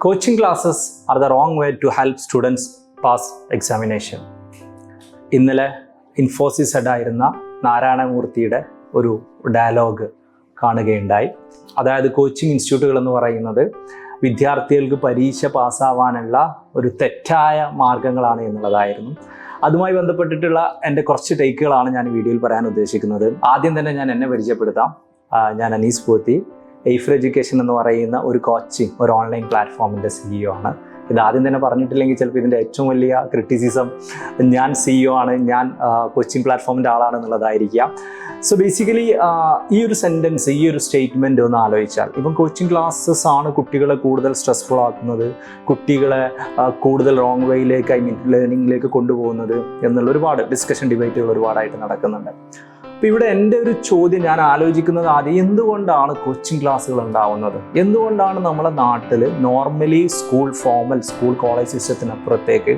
Coaching classes are the wrong way to help students pass examination. ഇന്നലെ ഇൻഫോസിസ് ഹെഡായിരുന്ന നാരായണമൂർത്തിയുടെ ഒരു dialogue കാണുകയുണ്ടായി. അതായത് കോച്ചിങ് ഇൻസ്റ്റിറ്റ്യൂട്ടുകൾ എന്ന് പറയുന്നത് വിദ്യാർത്ഥികൾക്ക് പരീക്ഷ പാസ്സാവാനുള്ള ഒരു തെറ്റായ മാർഗങ്ങളാണ് എന്നുള്ളതായിരുന്നു. അതുമായി ബന്ധപ്പെട്ടിട്ടുള്ള എൻ്റെ കുറച്ച് ടേക്കുകളാണ് ഞാൻ ഈ വീഡിയോയിൽ പറയാൻ ഉദ്ദേശിക്കുന്നത്. ആദ്യം തന്നെ ഞാൻ എന്നെ പരിചയപ്പെടുത്താം. ഞാൻ അനീസ് പോത്തി, എയ്ഫർ എഡ്യൂക്കേഷൻ എന്ന് പറയുന്ന ഒരു ഒരു ഓൺലൈൻ പ്ലാറ്റ്ഫോമിൻ്റെ CEO ആണ്. ഇത് ആദ്യം തന്നെ പറഞ്ഞിട്ടില്ലെങ്കിൽ ചിലപ്പോൾ ഇതിൻ്റെ ഏറ്റവും വലിയ ക്രിറ്റിസിസം ഞാൻ CEO ആണ്, ഞാൻ കോച്ചിങ് പ്ലാറ്റ്ഫോമിൻ്റെ ആളാണെന്നുള്ളതായിരിക്കാം. സോ ബേസിക്കലി ഈ ഒരു സെൻറ്റൻസ്, ഈ ഒരു സ്റ്റേറ്റ്മെൻറ്റ് ഒന്ന് ആലോചിച്ചാൽ, ഇപ്പം കോച്ചിങ് ക്ലാസ്സസ് ആണ് കുട്ടികളെ കൂടുതൽ സ്ട്രെസ്ഫുൾ ആക്കുന്നത്, കുട്ടികളെ കൂടുതൽ റോങ് വേയിലേക്ക്, ലേണിങ്ങിലേക്ക് കൊണ്ടുപോകുന്നത് എന്നുള്ള ഒരുപാട് ഡിസ്കഷൻ, ഡിബേറ്റുകൾ ഒരുപാടായിട്ട് നടക്കുന്നുണ്ട്. അപ്പോൾ ഇവിടെ എൻ്റെ ഒരു ചോദ്യം ഞാൻ ആലോചിക്കുന്നത് ആദ്യം, എന്തുകൊണ്ടാണ് കോച്ചിങ് ക്ലാസ്സുകൾ ഉണ്ടാവുന്നത്? എന്തുകൊണ്ടാണ് നമ്മളെ നാട്ടിൽ നോർമലി ഫോർമൽ സ്കൂൾ കോളേജ് സിസ്റ്റത്തിനപ്പുറത്തേക്ക്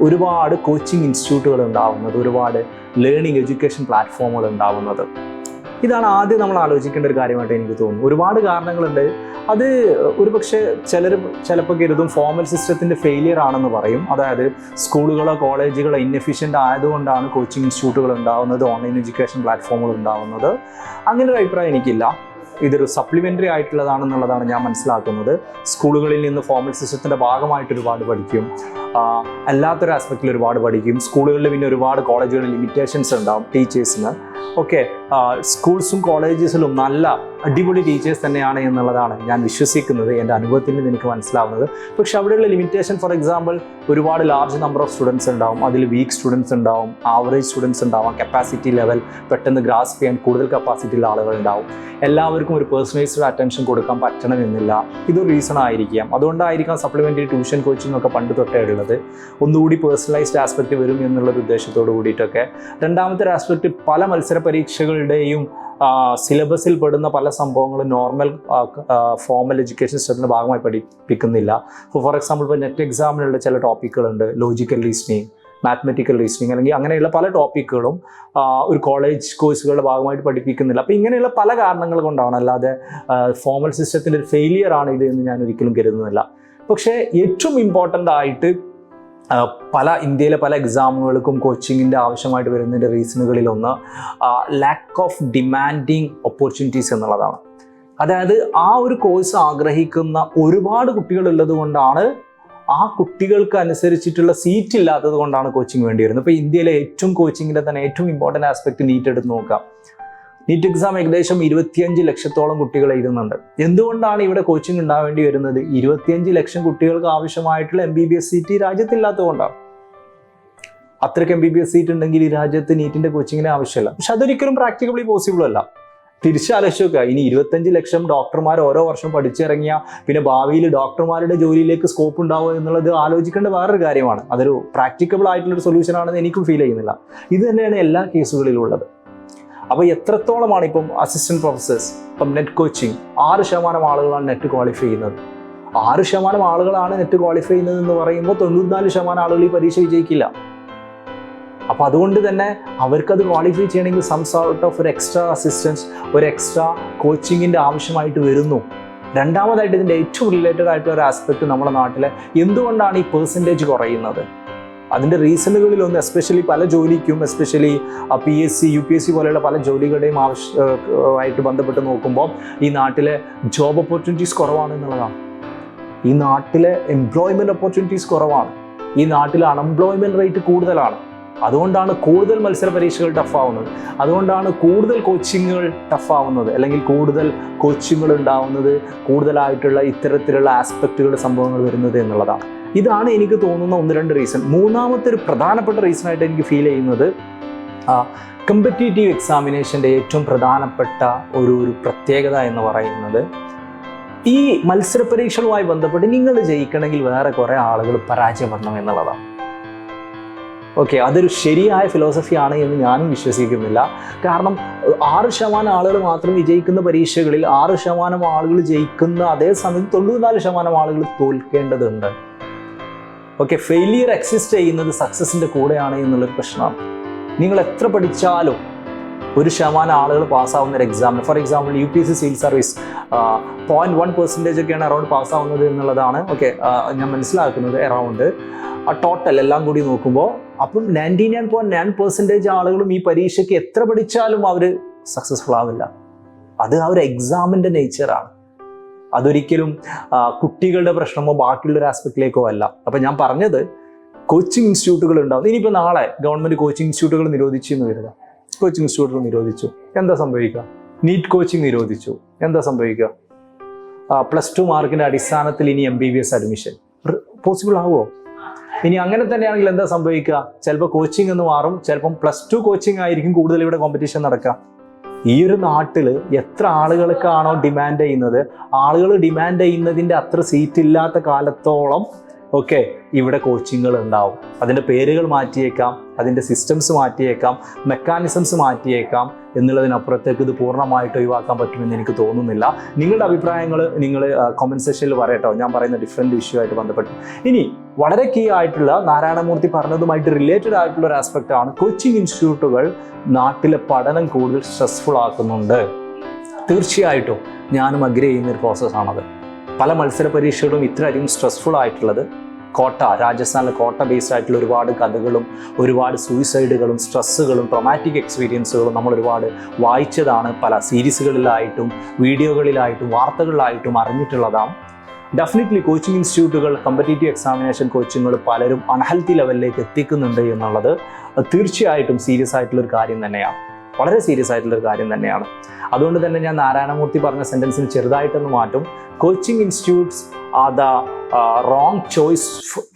ഒരുപാട് കോച്ചിങ് ഇൻസ്റ്റിറ്റ്യൂട്ടുകൾ ഉണ്ടാവുന്നത്, ഒരുപാട് ലേണിംഗ് എഡ്യൂക്കേഷൻ പ്ലാറ്റ്ഫോമുകൾ ഉണ്ടാവുന്നത്? ഇതാണ് ആദ്യം നമ്മൾ ആലോചിക്കേണ്ട ഒരു കാര്യമായിട്ട് എനിക്ക് തോന്നുന്നു. ഒരുപാട് കാരണങ്ങളുണ്ട്. അത് ഒരുപക്ഷെ ചിലപ്പോൾ കരുതും ഫോർമൽ സിസ്റ്റത്തിൻ്റെ ഫെയിലിയർ ആണെന്ന് പറയും. അതായത് സ്കൂളുകളോ കോളേജുകളോ ഇന്നെഫിഷ്യൻ്റ് ആയതുകൊണ്ടാണ് കോച്ചിങ് ഇൻസ്റ്റിറ്റ്യൂട്ടുകൾ ഉണ്ടാവുന്നത്, ഓൺലൈൻ എഡ്യൂക്കേഷൻ പ്ലാറ്റ്ഫോമുകൾ ഉണ്ടാവുന്നത്. അങ്ങനെ ഒരു അഭിപ്രായം എനിക്കില്ല. ഇതൊരു സപ്ലിമെൻ്ററി ആയിട്ടുള്ളതാണെന്നുള്ളതാണ് ഞാൻ മനസ്സിലാക്കുന്നത്. സ്കൂളുകളിൽ നിന്ന് ഫോർമൽ സിസ്റ്റത്തിൻ്റെ ഭാഗമായിട്ട് ഒരുപാട് പഠിക്കും, അല്ലാത്തൊരു ആസ്പെക്റ്റിൽ ഒരുപാട് പഠിക്കും. സ്കൂളുകളിൽ പിന്നെ ഒരുപാട് കോളേജുകളിൽ ലിമിറ്റേഷൻസ് ഉണ്ടാവും ടീച്ചേഴ്സിന്. ഓക്കെ, സ്കൂൾസും കോളേജസിലും നല്ല അടിപൊളി ടീച്ചേഴ്സ് തന്നെയാണ് എന്നുള്ളതാണ് ഞാൻ വിശ്വസിക്കുന്നത്, എൻ്റെ അനുഭവത്തിൽ നിന്ന് എനിക്ക് മനസ്സിലാവുന്നത്. പക്ഷെ അവിടെയുള്ള ലിമിറ്റേഷൻ, ഫോർ എക്സാമ്പിൾ, ഒരുപാട് ലാർജ് നമ്പർ ഓഫ് സ്റ്റുഡൻസ് ഉണ്ടാവും, അതിൽ വീക്ക് സ്റ്റുഡൻസ് ഉണ്ടാവും, ആവറേജ് സ്റ്റുഡൻസ് ഉണ്ടാവും, കപ്പാസിറ്റി ലെവൽ പെട്ടെന്ന് ഗ്രാസ്പ് ചെയ്യാൻ കൂടുതൽ കപ്പാസിറ്റി ഉള്ള ആളുകൾ ഉണ്ടാവും. എല്ലാവർക്കും ഒരു പേഴ്സണലൈസ്ഡ് അറ്റൻഷൻ കൊടുക്കാൻ പറ്റണമെന്നില്ല. ഇതൊരു റീസൺ ആയിരിക്കാം. അതുകൊണ്ടായിരിക്കാം സപ്ലിമെൻ്ററി ട്യൂഷൻ കോച്ചിങ് ഒക്കെ പണ്ട് തൊട്ടേ ഉള്ളത്. ഒന്നുകൂടി പേഴ്സണലൈസ്ഡ് ആസ്പെക്റ്റ് വരും എന്നുള്ളൊരു ഉദ്ദേശത്തോട് കൂടിയിട്ടൊക്കെ. രണ്ടാമത്തെ ഒരു ആസ്പെക്റ്റ്, പല മത്സര പരീക്ഷകളുടെയും സിലബസിൽ പെടുന്ന പല സംഭവങ്ങളും നോർമൽ ഫോർമൽ എഡ്യൂക്കേഷൻ സിസ്റ്റത്തിൻ്റെ ഭാഗമായി പഠിപ്പിക്കുന്നില്ല. ഫോർ എക്സാമ്പിൾ, ഇപ്പോൾ നെറ്റ് എക്സാമിനുള്ള ചില ടോപ്പിക്കുകളുണ്ട്, ലോജിക്കൽ റീസണിങ്, മാത്തമെറ്റിക്കൽ റീസണിങ്, അല്ലെങ്കിൽ അങ്ങനെയുള്ള പല ടോപ്പിക്കുകളും ഒരു കോളേജ് കോഴ്സുകളുടെ ഭാഗമായിട്ട് പഠിപ്പിക്കുന്നില്ല. അപ്പോൾ ഇങ്ങനെയുള്ള പല കാരണങ്ങൾ കൊണ്ടാണ്, അല്ലാതെ ഫോർമൽ സിസ്റ്റത്തിൻ്റെ ഒരു ഫെയിലിയർ ആണ് ഇത് എന്ന് ഞാൻ ഒരിക്കലും കരുതുന്നില്ല. പക്ഷേ ഏറ്റവും ഇമ്പോർട്ടൻ്റ് ആയിട്ട് ഇന്ത്യയിലെ പല എക്സാമുകൾക്കും കോച്ചിങ്ങിൻ്റെ ആവശ്യമായിട്ട് വരുന്നതിൻ്റെ റീസണുകളിലൊന്ന് ലാക്ക് ഓഫ് ഡിമാൻഡിങ് ഓപ്പർച്യൂണിറ്റീസ് എന്നുള്ളതാണ്. അതായത് ആ ഒരു കോഴ്സ് ആഗ്രഹിക്കുന്ന ഒരുപാട് കുട്ടികളുള്ളത് കൊണ്ടാണ്, ആ കുട്ടികൾക്ക് അനുസരിച്ചിട്ടുള്ള സീറ്റ് ഇല്ലാത്തത് കൊണ്ടാണ് കോച്ചിങ് വേണ്ടി വരുന്നത്. ഇപ്പോൾ ഇന്ത്യയിലെ കോച്ചിങ്ങിൻ്റെ തന്നെ ഏറ്റവും ഇമ്പോർട്ടൻ്റ് ആസ്പെക്ട് നീറ്റ് എടുത്ത് നോക്കാം. നീറ്റ് എക്സാം ഏകദേശം 25 ലക്ഷത്തോളം കുട്ടികൾ എഴുതുന്നുണ്ട്. എന്തുകൊണ്ടാണ് ഇവിടെ കോച്ചിങ് ഉണ്ടാവേണ്ടി വരുന്നത്? 25 ലക്ഷം കുട്ടികൾക്ക് ആവശ്യമായിട്ടുള്ള MBBS സീറ്റ് ഈ രാജ്യത്തില്ലാത്തതുകൊണ്ടാണ്. അത്രയ്ക്ക് MBBS സീറ്റ് ഉണ്ടെങ്കിൽ ഈ രാജ്യത്ത് നീറ്റിൻ്റെ കോച്ചിങ്ങിന് ആവശ്യമില്ല. പക്ഷെ അതൊരിക്കലും പ്രാക്ടിക്കബിളി പോസിബിൾ അല്ല. തിരിച്ചാലോചിച്ച് നോക്കുക, ഇനി 25 ലക്ഷം ഡോക്ടർമാർ ഓരോ വർഷം പഠിച്ചിറങ്ങിയ പിന്നെ ഭാവിയിൽ ഡോക്ടർമാരുടെ ജോലിയിലേക്ക് സ്കോപ്പ് ഉണ്ടാവുക എന്നുള്ളത് ആലോചിക്കേണ്ട വേറൊരു കാര്യമാണ്. അതൊരു പ്രാക്ടിക്കബിൾ ആയിട്ടുള്ളൊരു സൊല്യൂഷൻ ആണെന്ന് എനിക്കും ഫീൽ ചെയ്യുന്നില്ല. ഇത് തന്നെയാണ് എല്ലാ കേസുകളിലും ഉള്ളത്. അപ്പോൾ എത്രത്തോളമാണ് ഇപ്പം അസിസ്റ്റന്റ് പ്രൊഫസേഴ്സ്, ഇപ്പം നെറ്റ് കോച്ചിങ് 6% ആളുകളാണ് നെറ്റ് ക്വാളിഫൈ ചെയ്യുന്നത്. 6% ആളുകളാണ് നെറ്റ് ക്വാളിഫൈ ചെയ്യുന്നത് എന്ന് പറയുമ്പോൾ 94% ആളുകൾ ഈ പരീക്ഷ വിജയിക്കില്ല. അപ്പോൾ അതുകൊണ്ട് തന്നെ അവർക്കത് ക്വാളിഫൈ ചെയ്യണമെങ്കിൽ സം സോർട്ട് ഓഫ് ഒരു എക്സ്ട്രാ അസിസ്റ്റൻസ്, ഒരു എക്സ്ട്രാ കോച്ചിങ്ങിൻ്റെ ആവശ്യമായിട്ട് വരുന്നു. രണ്ടാമതായിട്ട് ഇതിൻ്റെ ഏറ്റവും റിലേറ്റഡ് ആയിട്ടുള്ള ഒരു ആസ്പെക്ട്, നമ്മുടെ നാട്ടിലെ എന്തുകൊണ്ടാണ് ഈ പെർസെൻറ്റേജ് കുറയുന്നത്? അതിൻ്റെ റീസണുകളിലൊന്ന്, എസ്പെഷ്യലി പല ജോലിക്കും, എസ്പെഷ്യലി PSC UPSC പോലെയുള്ള പല ജോലികളുടെയും ആയിട്ട് ബന്ധപ്പെട്ട് നോക്കുമ്പോൾ ഈ നാട്ടിലെ ജോബ് ഓപ്പർച്യൂണിറ്റീസ് കുറവാണ് എന്നുള്ളതാണ്. ഈ നാട്ടിലെ എംപ്ലോയ്മെൻറ്റ് ഓപ്പർച്യൂണിറ്റീസ് കുറവാണ്. ഈ നാട്ടിലെ അൺഎംപ്ലോയ്മെൻറ്റ് റേറ്റ് കൂടുതലാണ്. അതുകൊണ്ടാണ് കൂടുതൽ മത്സര പരീക്ഷകൾ ടഫാവുന്നത്. അതുകൊണ്ടാണ് കൂടുതൽ കോച്ചിങ്ങുകൾ ടഫാവുന്നത്, അല്ലെങ്കിൽ കൂടുതൽ കോച്ചിങ്ങുകൾ ഉണ്ടാവുന്നത്, കൂടുതലായിട്ടുള്ള ഇത്തരത്തിലുള്ള ആസ്പെക്റ്റുകളുടെ സംഭവങ്ങൾ വരുന്നത് എന്നുള്ളതാണ്. ഇതാണ് എനിക്ക് തോന്നുന്ന 1-2 റീസൺ. മൂന്നാമത്തെ ഒരു പ്രധാനപ്പെട്ട റീസണായിട്ട് എനിക്ക് ഫീൽ ചെയ്യുന്നത്, കോമ്പറ്റീറ്റീവ് എക്സാമിനേഷൻ്റെ ഏറ്റവും പ്രധാനപ്പെട്ട ഒരു പ്രത്യേകത എന്ന് പറയുന്നത്, ഈ മത്സര പരീക്ഷകളുമായി ബന്ധപ്പെട്ട് നിങ്ങൾ ജയിക്കണമെങ്കിൽ വേറെ കുറേ ആളുകൾ പരാജയപ്പെടണം എന്നുള്ളതാണ്. ഓക്കെ, അതൊരു ശരിയായ ഫിലോസഫിയാണ് എന്ന് ഞാനും വിശ്വസിക്കുന്നില്ല. കാരണം 6% ആളുകൾ മാത്രം വിജയിക്കുന്ന പരീക്ഷകളിൽ 6% ആളുകൾ ജയിക്കുന്ന അതേ സമയത്ത് 94% ആളുകൾ തോൽക്കേണ്ടതുണ്ട്. ഓക്കെ, ഫെയിലിയർ എക്സിസ്റ്റ് ചെയ്യുന്നത് സക്സസിൻ്റെ കൂടെയാണ് എന്നുള്ളൊരു പ്രശ്നമാണ്. നിങ്ങൾ എത്ര പഠിച്ചാലും 1% ആളുകൾ പാസ്സാവുന്ന ഒരു എക്സാമിന്, for example UPSC civil service 0.1% ഒക്കെയാണ് അറൗണ്ട് പാസ്സാവുന്നത് എന്നുള്ളതാണ് ഞാൻ മനസ്സിലാക്കുന്നത്. അറൗണ്ട് ടോട്ടൽ എല്ലാം കൂടി നോക്കുമ്പോൾ അപ്പം 99.9% ആളുകളും ഈ പരീക്ഷയ്ക്ക് എത്ര പഠിച്ചാലും അവർ സക്സസ്ഫുൾ ആവില്ല. അത് ആ ഒരു എക്സാമിൻ്റെ നേച്ചറാണ്. അതൊരിക്കലും കുട്ടികളുടെ പ്രശ്നമോ ബാക്കിയുള്ള ഒരു ആസ്പെക്റ്റിലേക്കോ അല്ല. അപ്പം ഞാൻ പറഞ്ഞത് കോച്ചിങ് ഇൻസ്റ്റിറ്റ്യൂട്ടുകൾ ഉണ്ടാവും. ഇനിയിപ്പോൾ നാളെ ഗവൺമെൻറ് കോച്ചിങ് ഇൻസ്റ്റിറ്റ്യൂട്ടുകൾ നിരോധിച്ചു എന്ന് കരുതുക. കോച്ചിങ് ഇൻസ്റ്റിറ്റ്യൂട്ടുകൾ നിരോധിച്ചു, എന്താ സംഭവിക്കുക? നീറ്റ് കോച്ചിങ് നിരോധിച്ചു, എന്താ സംഭവിക്കുക? +2 മാർക്കിൻ്റെ അടിസ്ഥാനത്തിൽ ഇനി MBBS അഡ്മിഷൻ പോസിബിൾ ആവുമോ? ഇനി അങ്ങനെ തന്നെയാണെങ്കിൽ എന്താ സംഭവിക്കുക? ചിലപ്പോൾ കോച്ചിങ് എന്ന് മാറും, ചിലപ്പം +2 കോച്ചിങ് ആയിരിക്കും കൂടുതൽ ഇവിടെ കോമ്പറ്റീഷൻ നടക്കുക. ഈ ഒരു നാട്ടിൽ എത്ര ആളുകൾക്കാണോ ഡിമാൻഡ് ചെയ്യുന്നത്, ആളുകൾ ഡിമാൻഡ് ചെയ്യുന്നതിൻ്റെ അത്ര സീറ്റ് ഇല്ലാത്ത കാലത്തോളം ഇവിടെ കോച്ചിങ്ങുകൾ ഉണ്ടാവും. അതിൻ്റെ പേരുകൾ മാറ്റിയേക്കാം, അതിൻ്റെ സിസ്റ്റംസ് മാറ്റിയേക്കാം, മെക്കാനിസംസ് മാറ്റിയേക്കാം. എന്നുള്ളതിനപ്പുറത്തേക്ക് ഇത് പൂർണ്ണമായിട്ട് ഒഴിവാക്കാൻ പറ്റുമെന്ന് എനിക്ക് തോന്നുന്നില്ല. നിങ്ങളുടെ അഭിപ്രായങ്ങൾ നിങ്ങൾ കമൻറ്റ് സെക്ഷനിൽ പറയട്ടോ, ഞാൻ പറയുന്ന ഡിഫറെൻറ്റ് ഇഷ്യൂ ആയിട്ട് ബന്ധപ്പെട്ട്. ഇനി വളരെ കീ ആയിട്ടുള്ള നാരായണമൂർത്തി പറഞ്ഞതുമായിട്ട് റിലേറ്റഡ് ആയിട്ടുള്ള ഒരു ആസ്പെക്റ്റ് ആണ്, കോച്ചിങ് ഇൻസ്റ്റിറ്റ്യൂട്ടുകൾ നാട്ടിലെ പഠനം കൂടുതൽ സ്ട്രെസ്ഫുൾ ആക്കുന്നുണ്ട്. തീർച്ചയായിട്ടും ഞാനും അഗ്രി ചെയ്യുന്ന ഒരു പ്രോസസ്സാണത്. പല മത്സര പരീക്ഷകളും ഇത്രയധികം സ്ട്രെസ്ഫുൾ ആയിട്ടുള്ളത് രാജസ്ഥാനിലെ കോട്ട ബേസ്ഡ് ആയിട്ടുള്ള ഒരുപാട് കഥകളും ഒരുപാട് സൂയിസൈഡുകളും സ്ട്രെസ്സുകളും ട്രോമാറ്റിക് എക്സ്പീരിയൻസുകളും നമ്മൾ ഒരുപാട് വായിച്ചതാണ്. പല സീരീസുകളിലായിട്ടും വീഡിയോകളിലായിട്ടും വാർത്തകളിലായിട്ടും അറിഞ്ഞിട്ടുള്ളതാണ്. ഡെഫിനറ്റ്ലി കോച്ചിങ് ഇൻസ്റ്റിറ്റ്യൂട്ടുകൾ, കോമ്പറ്റേറ്റീവ് എക്സാമിനേഷൻ കോച്ചിങ്ങുകൾ പലരും അൺഹെൽത്തി ലെവലിലേക്ക് എത്തിക്കുന്നുണ്ട് എന്നുള്ളത് തീർച്ചയായിട്ടും സീരിയസ് ആയിട്ടുള്ളൊരു കാര്യം തന്നെയാണ്. വളരെ സീരിയസ് ആയിട്ടുള്ളൊരു കാര്യം തന്നെയാണ്. അതുകൊണ്ട് തന്നെ ഞാൻ നാരായണമൂർത്തി പറഞ്ഞ സെൻറ്റൻസിന് ചെറുതായിട്ടൊന്ന് മാറ്റും. Coaching institutes are the wrong choice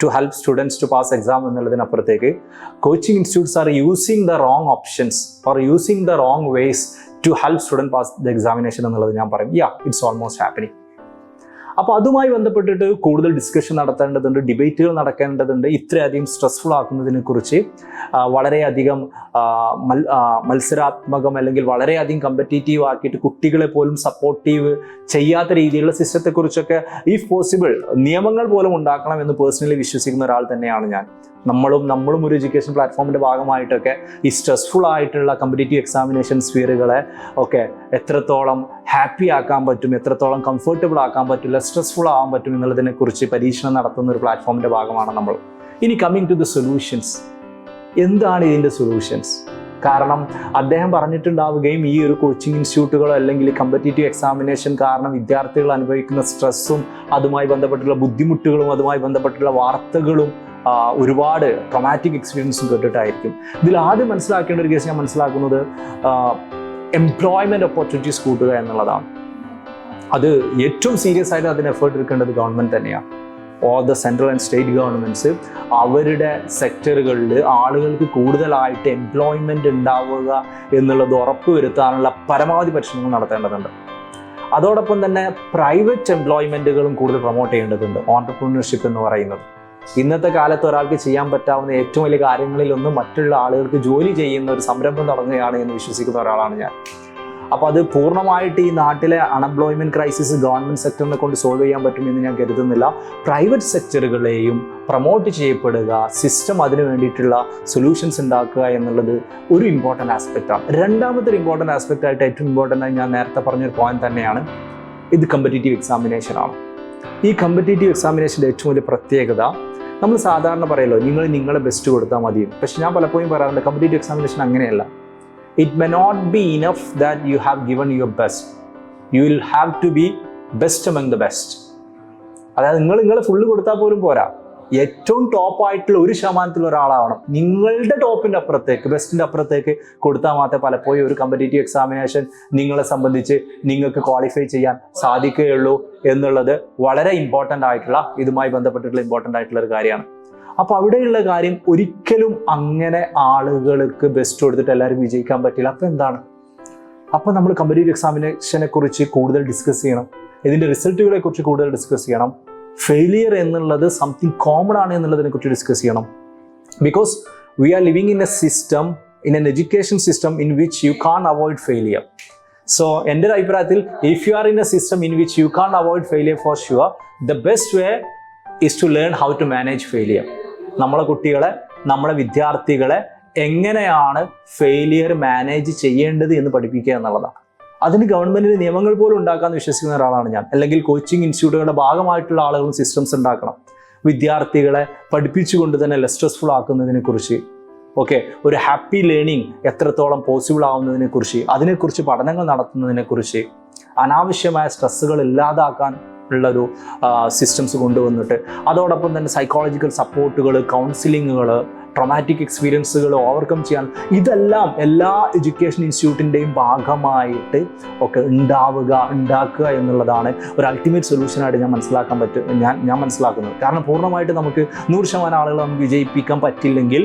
to help students to pass exam എന്നുള്ളതിനപ്പുറത്തേക്ക് coaching institutes are using the wrong options or using the wrong ways to help student pass the examination എന്നുള്ളത് ഞാൻ പറയും. It's almost happening. അപ്പോൾ അതുമായി ബന്ധപ്പെട്ടിട്ട് കൂടുതൽ discussion നടത്തേണ്ടതുണ്ട്, ഡിബേറ്റുകൾ നടക്കേണ്ടതുണ്ട്. ഇത്രയധികം സ്ട്രെസ്ഫുൾ ആക്കുന്നതിനെ കുറിച്ച് വളരെയധികം മത്സരാത്മകം അല്ലെങ്കിൽ വളരെയധികം കമ്പറ്റീറ്റീവ് ആക്കിയിട്ട് കുട്ടികളെ പോലും സപ്പോർട്ടീവ് ചെയ്യാത്ത രീതിയിലുള്ള സിസ്റ്റത്തെക്കുറിച്ചൊക്കെ ഇഫ് പോസിബിൾ നിയമങ്ങൾ പോലും ഉണ്ടാക്കണം എന്ന് പേഴ്സണലി വിശ്വസിക്കുന്ന ഒരാൾ തന്നെയാണ് ഞാൻ. നമ്മളും ഒരു എഡ്യൂക്കേഷൻ പ്ലാറ്റ്ഫോമിൻ്റെ ഭാഗമായിട്ടൊക്കെ ഈ സ്ട്രെസ്ഫുൾ ആയിട്ടുള്ള കോമ്പറ്റേറ്റീവ് എക്സാമിനേഷൻ സ്ഫിയറുകളെ എത്രത്തോളം ഹാപ്പി ആക്കാൻ പറ്റും, എത്രത്തോളം കംഫർട്ടബിൾ ആക്കാൻ പറ്റില്ല, സ്ട്രെസ്ഫുൾ ആകാൻ പറ്റും എന്നുള്ളതിനെക്കുറിച്ച് പരീക്ഷണം നടത്തുന്ന ഒരു പ്ലാറ്റ്ഫോമിൻ്റെ ഭാഗമാണ് നമ്മൾ. ഇനി കമ്മിങ് ടു ദ സൊല്യൂഷൻസ്, എന്താണ് ഇതിൻ്റെ സൊല്യൂഷൻസ്? കാരണം അദ്ദേഹം പറഞ്ഞിട്ടുണ്ടാവുകയും ഈ ഒരു കോച്ചിങ് ഇൻസ്റ്റിറ്റ്യൂട്ടുകളോ അല്ലെങ്കിൽ കോമ്പറ്റേറ്റീവ് എക്സാമിനേഷൻ കാരണം വിദ്യാർത്ഥികൾ അനുഭവിക്കുന്ന സ്ട്രെസ്സും അതുമായി ബന്ധപ്പെട്ടുള്ള ബുദ്ധിമുട്ടുകളും അതുമായി ബന്ധപ്പെട്ടുള്ള വാർത്തകളും ഒരുപാട് ട്രോമാറ്റിക് എക്സ്പീരിയൻസും കേട്ടിട്ടായിരിക്കും. ഇതിൽ ആദ്യം മനസ്സിലാക്കേണ്ട ഒരു കേസ് ഞാൻ മനസ്സിലാക്കുന്നത് എംപ്ലോയ്മെൻറ്റ് ഓപ്പർച്യൂണിറ്റീസ് കൂട്ടുക എന്നുള്ളതാണ്. അത് ഏറ്റവും സീരിയസ് ആയിട്ട് അതിന് എഫേർട്ട് എടുക്കേണ്ടത് ഗവൺമെൻറ് തന്നെയാണ്. All the central and state governments അവരുടെ സെക്ടറുകളിൽ ആളുകൾക്ക് കൂടുതലായിട്ട് എംപ്ലോയ്മെൻറ്റ് ഉണ്ടാവുക എന്നുള്ളത് ഉറപ്പുവരുത്താനുള്ള പരമാവധി പരിശ്രമങ്ങൾ നടത്തേണ്ടതുണ്ട്. അതോടൊപ്പം തന്നെ പ്രൈവറ്റ് എംപ്ലോയ്മെൻറ്റുകളും കൂടുതൽ പ്രൊമോട്ട് ചെയ്യേണ്ടതുണ്ട്. ഓൺട്രപ്രീനർഷിപ്പ് എന്ന് പറയുന്നത് ഇന്നത്തെ കാലത്ത് ഒരാൾക്ക് ചെയ്യാൻ പറ്റാവുന്ന ഏറ്റവും വലിയ കാര്യങ്ങളിലൊന്ന് മറ്റുള്ള ആളുകൾക്ക് ജോലി ചെയ്യുന്ന ഒരു സംരംഭം തുടങ്ങുകയാണ് എന്ന് വിശ്വസിക്കുന്ന ഒരാളാണ് ഞാൻ. അപ്പോൾ അത് പൂർണ്ണമായിട്ട് ഈ നാട്ടിലെ അൺഎംപ്ലോയ്മെൻറ്റ് ക്രൈസിസ് ഗവൺമെൻറ് സെക്ടറിനെ കൊണ്ട് സോൾവ് ചെയ്യാൻ പറ്റുമെന്ന് ഞാൻ കരുതുന്നില്ല. പ്രൈവറ്റ് സെക്ടറുകളെയും പ്രൊമോട്ട് ചെയ്യപ്പെടുക, സിസ്റ്റം അതിന് വേണ്ടിയിട്ടുള്ള സൊല്യൂഷൻസ് ഉണ്ടാക്കുക എന്നുള്ളത് ഒരു ഇമ്പോർട്ടൻ്റ് ആസ്പെക്റ്റാണ്. രണ്ടാമത്തെ ഒരു ഇമ്പോർട്ടൻ്റ് ആസ്പെക്റ്റായിട്ട് ഏറ്റവും ഇമ്പോർട്ടൻ്റ് ആയി ഞാൻ നേരത്തെ പറഞ്ഞൊരു പോയിന്റ് തന്നെയാണ്, ഇത് കോമ്പറ്റേറ്റീവ് എക്സാമിനേഷനാണ്. ഈ കോമ്പറ്റേറ്റീവ് എക്സാമിനേഷൻ്റെ ഏറ്റവും വലിയ പ്രത്യേകത, നമ്മൾ സാധാരണ പറയല്ലോ നിങ്ങളെ ബെസ്റ്റ് കൊടുത്താൽ മതിയും. പക്ഷെ ഞാൻ പലപ്പോഴും പറയാറുണ്ട് കോമ്പറ്റേറ്റീവ് എക്സാമിനേഷൻ അങ്ങനെയല്ല. It may not be enough that you have given your best, you will have to be best among the best. അതായത് നിങ്ങൾ ഫുള്ള് കൊടുത്താൽ പോലും പോരാ, ഏറ്റവും ടോപ്പായിട്ടുള്ള 1% ഒരാളാവണം. നിങ്ങളുടെ ടോപ്പിൻ്റെ അപ്പുറത്തേക്ക്, ബെസ്റ്റിൻ്റെ അപ്പുറത്തേക്ക് കൊടുത്താൽ മാത്രമേ പലപ്പോഴും ഒരു കോമ്പറ്റേറ്റീവ് എക്സാമിനേഷൻ നിങ്ങളെ സംബന്ധിച്ച് നിങ്ങൾക്ക് ക്വാളിഫൈ ചെയ്യാൻ സാധിക്കുകയുള്ളൂ എന്നുള്ളത് വളരെ ഇമ്പോർട്ടൻ്റ് ആയിട്ടുള്ള, ഇതുമായി ബന്ധപ്പെട്ടിട്ടുള്ള ഇമ്പോർട്ടൻ്റ് ആയിട്ടുള്ള ഒരു കാര്യമാണ്. അപ്പോൾ അവിടെയുള്ള കാര്യം ഒരിക്കലും അങ്ങനെ ആളുകൾക്ക് ബെസ്റ്റ് കൊടുത്തിട്ട് എല്ലാവരും വിജയിക്കാൻ പറ്റില്ല. അപ്പോൾ എന്താണ്? അപ്പോൾ നമ്മൾ കോമ്പറ്റേറ്റീവ് എക്സാമിനേഷനെ കുറിച്ച് കൂടുതൽ ഡിസ്കസ് ചെയ്യണം, ഇതിൻ്റെ റിസൾട്ടുകളെ കുറിച്ച് കൂടുതൽ ഡിസ്കസ് ചെയ്യണം. ഫെയിലിയർ എന്നുള്ളത് സംതിങ് കോമൺ ആണ് എന്നുള്ളതിനെ കുറിച്ച് ഡിസ്കസ് ചെയ്യണം. Because we are living in a system, in an education system in which you can avoid failure. So എൻ്റെ ഒരു അഭിപ്രായത്തിൽ if you are in a system in which you can avoid failure for sure, the best way is to learn how to manage failure. നമ്മളെ കുട്ടികളെ, നമ്മളെ വിദ്യാർത്ഥികളെ എങ്ങനെയാണ് failure manage ചെയ്യേണ്ടത് എന്ന് പഠിപ്പിക്കുക എന്നുള്ളതാണ്. അതിന് ഗവൺമെന്റിന് നിയമങ്ങൾ പോലും ഉണ്ടാക്കാമെന്ന് വിശ്വസിക്കുന്ന ഒരാളാണ് ഞാൻ. അല്ലെങ്കിൽ കോച്ചിങ് ഇൻസ്റ്റിറ്റ്യൂട്ടുകളുടെ ഭാഗമായിട്ടുള്ള ആളുകളും സിസ്റ്റംസ് ഉണ്ടാക്കണം. വിദ്യാർത്ഥികളെ പഠിപ്പിച്ചുകൊണ്ട് തന്നെ ലെസ് സ്ട്രെസ്ഫുൾ ആക്കുന്നതിനെ കുറിച്ച്, ഓക്കെ, ഒരു ഹാപ്പി ലേണിംഗ് എത്രത്തോളം പോസിബിൾ ആവുന്നതിനെ കുറിച്ച്, അതിനെക്കുറിച്ച് പഠനങ്ങൾ നടത്തുന്നതിനെ കുറിച്ച്, അനാവശ്യമായ സ്ട്രെസ്സുകൾ ഇല്ലാതാക്കാൻ ഉള്ളൊരു സിസ്റ്റംസ് കൊണ്ടുവന്നിട്ട് അതോടൊപ്പം തന്നെ സൈക്കോളജിക്കൽ സപ്പോർട്ടുകൾ, കൗൺസിലിങ്ങുകൾ, ട്രോമാറ്റിക് എക്സ്പീരിയൻസുകൾ ഓവർകം ചെയ്യാൻ, ഇതെല്ലാം എല്ലാ എഡ്യൂക്കേഷൻ ഇൻസ്റ്റിറ്റ്യൂട്ടിൻ്റെയും ഭാഗമായിട്ട് ഒക്കെ ഉണ്ടാക്കുക എന്നുള്ളതാണ് ഒരു അൾട്ടിമേറ്റ് സൊല്യൂഷനായിട്ട് ഞാൻ മനസ്സിലാക്കുന്നത്. കാരണം പൂർണ്ണമായിട്ട് നമുക്ക് 100% ആളുകളെ നമുക്ക് വിജയിപ്പിക്കാൻ പറ്റില്ലെങ്കിൽ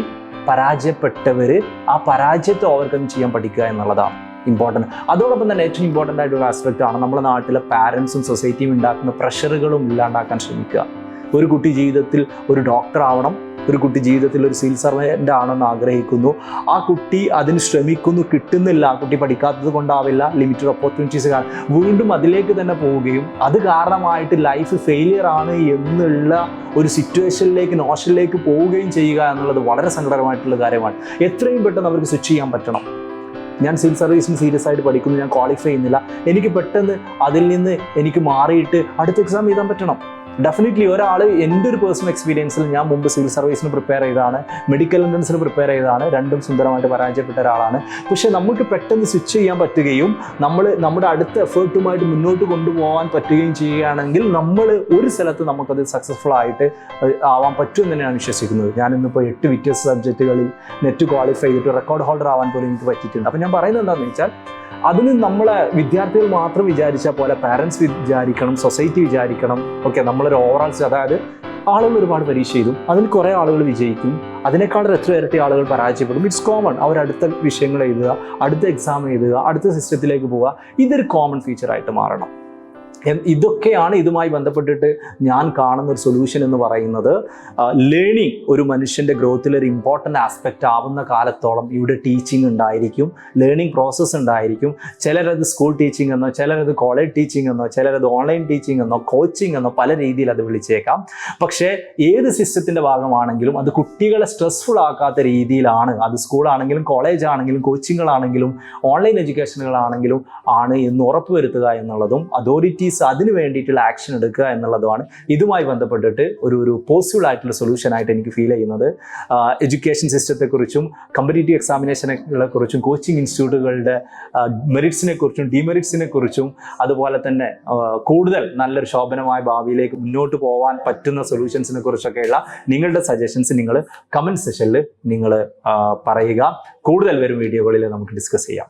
പരാജയപ്പെട്ടവർ ആ പരാജയത്തെ ഓവർകം ചെയ്യാൻ പഠിക്കുക എന്നുള്ളതാണ് ഇമ്പോർട്ടൻറ്റ്. അതോടൊപ്പം തന്നെ ഏറ്റവും ഇമ്പോർട്ടൻ്റ് ആയിട്ടുള്ള ആസ്പെക്റ്റ് ആണ് നമ്മുടെ നാട്ടിലെ പാരൻസും സൊസൈറ്റിയും ഉണ്ടാക്കുന്ന പ്രഷറുകളും ഇല്ലാണ്ടാക്കാൻ ശ്രമിക്കുക. ഒരു കുട്ടി ജീവിതത്തിൽ ഒരു ഡോക്ടർ ആവണം, ഒരു കുട്ടി ജീവിതത്തിൽ ഒരു സിവിൽ സർവൻ്റ് ആണെന്ന് ആഗ്രഹിക്കുന്നു, ആ കുട്ടി അതിന് ശ്രമിക്കുന്നു, കിട്ടുന്നില്ല, ആ കുട്ടി പഠിക്കാത്തത് കൊണ്ടാവില്ല, ലിമിറ്റഡ് ഓപ്പർച്യൂണിറ്റീസ് വീണ്ടും അതിലേക്ക് തന്നെ പോവുകയും അത് കാരണമായിട്ട് ലൈഫ് ഫെയിലിയർ ആണ് എന്നുള്ള ഒരു സിറ്റുവേഷനിലേക്ക്, നോഷനിലേക്ക് പോവുകയും ചെയ്യുക എന്നുള്ളത് വളരെ സങ്കടകരമായിട്ടുള്ള കാര്യമാണ്. എത്രയും പെട്ടെന്ന് അവർക്ക് സ്വിച്ച് ചെയ്യാൻ പറ്റണം. ഞാൻ സിവിൽ സർവീസിന് സീരിയസ് ആയിട്ട് പഠിക്കുന്നു, ഞാൻ ക്വാളിഫൈ ചെയ്യുന്നില്ല, എനിക്ക് പെട്ടെന്ന് അതിൽ നിന്ന് എനിക്ക് മാറിയിട്ട് അടുത്ത എക്സാം എഴുതാൻ പറ്റണം. ഡെഫിനറ്റ്ലി ഒരാൾ, എൻ്റെ ഒരു പേഴ്സണൽ എക്സ്പീരിയൻസിൽ ഞാൻ മുമ്പ് സിവിൽ സർവീസിന് പ്രിപ്പയർ ചെയ്തതാണ്, മെഡിക്കൽ എൻട്രൻസിന് പ്രിപ്പയർ ചെയ്തതാണ്, രണ്ടും സുന്ദരമായിട്ട് പരാജയപ്പെട്ട ഒരാളാണ്. പക്ഷേ നമുക്ക് പെട്ടെന്ന് സ്വിച്ച് ചെയ്യാൻ പറ്റുകയും നമ്മുടെ അടുത്ത എഫേർട്ടുമായിട്ട് മുന്നോട്ട് കൊണ്ടുപോകാൻ പറ്റുകയും ചെയ്യുകയാണെങ്കിൽ നമ്മൾ ഒരു സ്ഥലത്ത് നമുക്കത് സക്സസ്ഫുൾ ആയിട്ട് ആവാൻ പറ്റുമെന്ന് തന്നെയാണ് വിശ്വസിക്കുന്നത്. ഞാനിന്നിപ്പോൾ 8 വ്യത്യസ്ത സബ്ജക്റ്റുകളിൽ നെറ്റ് ക്വാളിഫൈ ചെയ്തിട്ട് റെക്കോർഡ് ഹോൾഡർ ആവാൻ പോലും എനിക്ക് പറ്റിയിട്ടുണ്ട്. അപ്പോൾ ഞാൻ പറയുന്നത് എന്താണെന്ന് വെച്ചാൽ, അതിന് നമ്മളെ വിദ്യാർത്ഥികൾ മാത്രം വിചാരിച്ചാൽ പോലെ പാരൻസ് വിചാരിക്കണം, സൊസൈറ്റി വിചാരിക്കണം. ഓക്കെ, നമ്മളൊരു ഓവറോൾ, അതായത് ആളുകൾ ഒരുപാട് പരീക്ഷ ചെയ്തു, അതിൽ കുറേ ആളുകൾ വിജയിക്കും, അതിനേക്കാൾ എത്ര ഇരട്ടി ആളുകൾ പരാജയപ്പെടും. It's common. അവരടുത്ത വിഷയങ്ങൾ എഴുതുക, അടുത്ത എക്സാം എഴുതുക, അടുത്ത സിസ്റ്റത്തിലേക്ക് പോവുക, ഇതൊരു കോമൺ ഫീച്ചറായിട്ട് മാറണം. ഇതൊക്കെയാണ് ഇതുമായി ബന്ധപ്പെട്ടിട്ട് ഞാൻ കാണുന്ന ഒരു സൊല്യൂഷൻ എന്ന് പറയുന്നത്. ലേണിംഗ് ഒരു മനുഷ്യൻ്റെ ഗ്രോത്തിൽ ഒരു ഇമ്പോർട്ടൻ്റ് ആസ്പെക്റ്റ് ആവുന്ന കാലത്തോളം ഇവിടെ ടീച്ചിങ് ഉണ്ടായിരിക്കും, ലേണിംഗ് പ്രോസസ്സ് ഉണ്ടായിരിക്കും. ചിലരത് സ്കൂൾ ടീച്ചിങ് എന്നോ, ചിലരത് കോളേജ് ടീച്ചിങ് എന്നോ, ചിലരത് ഓൺലൈൻ ടീച്ചിങ് എന്നോ, കോച്ചിങ് എന്നോ പല രീതിയിൽ അത് വിളിച്ചേക്കാം. പക്ഷേ ഏത് സിസ്റ്റത്തിൻ്റെ ഭാഗമാണെങ്കിലും അത് കുട്ടികളെ സ്ട്രെസ്ഫുൾ ആക്കാത്ത രീതിയിലാണ്, അത് സ്കൂളാണെങ്കിലും കോളേജ് ആണെങ്കിലും കോച്ചിങ്ങുകളാണെങ്കിലും ഓൺലൈൻ എഡ്യൂക്കേഷനുകളാണെങ്കിലും ആണ് എന്ന് ഉറപ്പുവരുത്തുക എന്നുള്ളതും അതോറിറ്റീസ് അതിന് വേണ്ടിയിട്ടുള്ള ആക്ഷൻ എടുക്കുക എന്നുള്ളതുമാണ് ഇതുമായി ബന്ധപ്പെട്ടിട്ട് ഒരു പോസിബിൾ ആയിട്ടുള്ള സൊല്യൂഷൻ ആയിട്ട് എനിക്ക് ഫീൽ ചെയ്യുന്നത്. എഡ്യൂക്കേഷൻ സിസ്റ്റത്തെക്കുറിച്ചും കോമ്പറ്റീറ്റീവ് എക്സാമിനേഷനെ കുറിച്ചും കോച്ചിങ് ഇൻസ്റ്റിറ്റ്യൂട്ടുകളുടെ മെറിറ്റ്സിനെ കുറിച്ചും ഡിമെറിറ്റ്സിനെ കുറിച്ചും അതുപോലെ തന്നെ കൂടുതൽ നല്ലൊരു ശോഭനമായ ഭാവിയിലേക്ക് മുന്നോട്ട് പോകാൻ പറ്റുന്ന സൊല്യൂഷൻസിനെ കുറിച്ചൊക്കെയുള്ള നിങ്ങളുടെ സജഷൻസ് നിങ്ങൾ കമൻറ്റ് സെക്ഷനിൽ നിങ്ങൾ പറയുക. കൂടുതൽ വരും വീഡിയോകളിൽ നമുക്ക് ഡിസ്കസ് ചെയ്യാം.